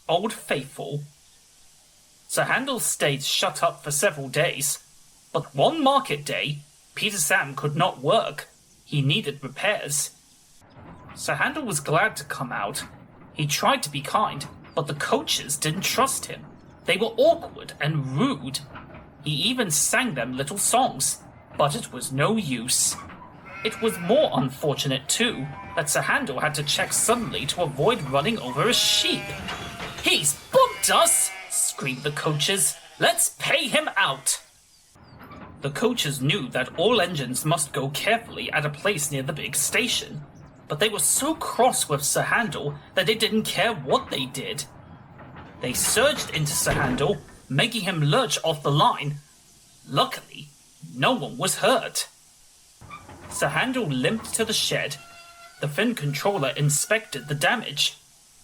Old Faithful. Sir Handel stayed shut up for several days, but one market day, Peter Sam could not work. He needed repairs. Sir Handel was glad to come out. He tried to be kind, but the coaches didn't trust him. They were awkward and rude. He even sang them little songs, but it was no use. It was more unfortunate, too, that Sir Handel had to check suddenly to avoid running over a sheep. "He's booked us!" screamed the coaches. "Let's pay him out!" The coaches knew that all engines must go carefully at a place near the big station, but they were so cross with Sir Handel that they didn't care what they did. They surged into Sir Handel, making him lurch off the line. Luckily, no one was hurt. Sir Handel limped to the shed. The fin controller inspected the damage.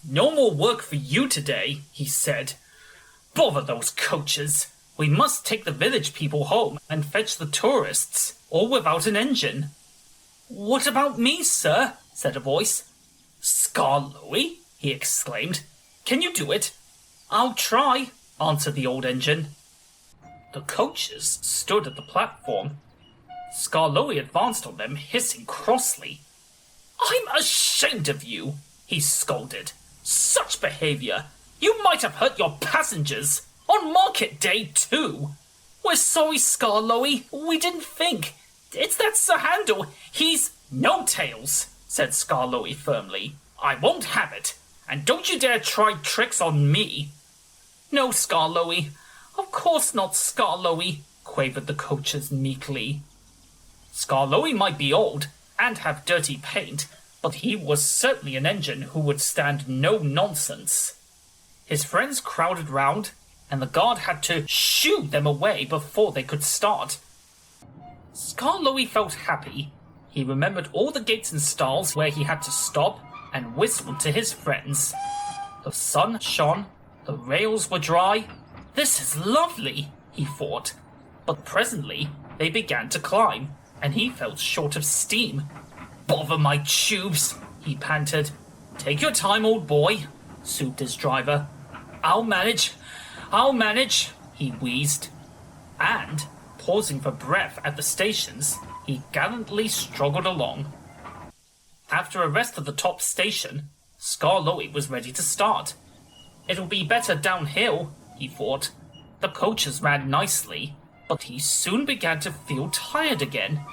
"No more work for you today," he said. "Bother those coaches. We must take the village people home and fetch the tourists, all without an engine." "What about me, sir?" said a voice. "Skarloey?" he exclaimed. "Can you do it?" "I'll try," answered the old engine. The coaches stood at the platform. Skarloey advanced on them, hissing crossly. "I'm ashamed of you," he scolded. "Such behavior! You might have hurt your passengers! On market day, too!" "We're sorry, Skarloey. We didn't think. It's that Sir Handel. He's—" "No tails," said Skarloey firmly. "I won't have it. And don't you dare try tricks on me." "No, Skarloey. Of course not, Skarloey," quavered the coaches meekly. Skarloey might be old and have dirty paint, but he was certainly an engine who would stand no nonsense. His friends crowded round, and the guard had to shoo them away before they could start. Skarloey felt happy. He remembered all the gates and stalls where he had to stop and whistled to his friends. The sun shone, the rails were dry. "This is lovely," he thought. But presently they began to climb, and he felt short of steam. "Bother my tubes," he panted. "Take your time, old boy," soothed his driver. I'll manage, he wheezed. And, pausing for breath at the stations, he gallantly struggled along. After a rest at the top station, Skarloey was ready to start. It'll be better downhill, he thought. The coaches ran nicely, but he soon began to feel tired again.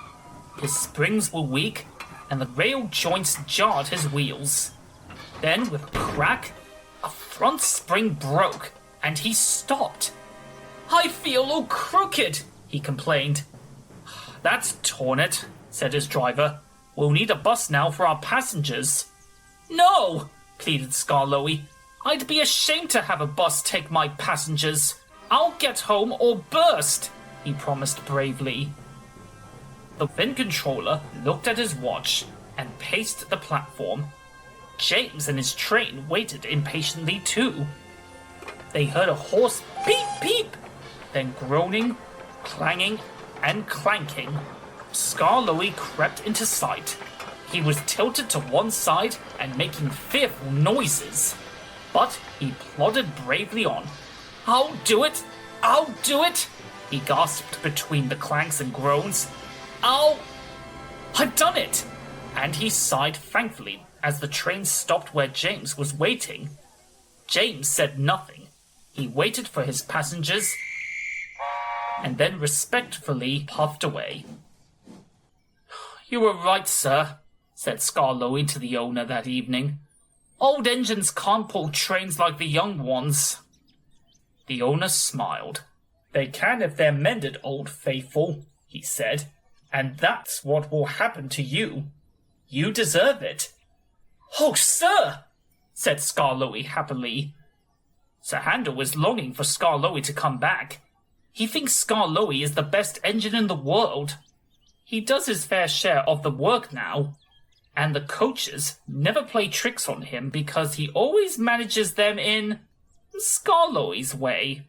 His springs were weak, and the rail joints jarred his wheels. Then, with a crack, a front spring broke, and he stopped. "I feel all crooked," he complained. "That's torn it," said his driver. "We'll need a bus now for our passengers." "No," pleaded Skarloey. "I'd be ashamed to have a bus take my passengers. I'll get home or burst," he promised bravely. The fin controller looked at his watch and paced the platform. James and his train waited impatiently too. They heard a hoarse beep beep, then groaning, clanging, and clanking. Skarloey crept into sight. He was tilted to one side and making fearful noises. But he plodded bravely on. I'll do it! He gasped between the clanks and groans. I've done it! And he sighed thankfully as the train stopped where James was waiting. James said nothing. He waited for his passengers and then respectfully puffed away. "You were right, sir," said Skarloey to the owner that evening. "Old engines can't pull trains like the young ones." The owner smiled. "They can if they're mended, old faithful," he said. "And that's what will happen to you. You deserve it." "Oh, sir!" said Skarloey happily. Sir Handel was longing for Skarloey to come back. He thinks Skarloey is the best engine in the world. He does his fair share of the work now, and the coaches never play tricks on him because he always manages them in Skarloey's way.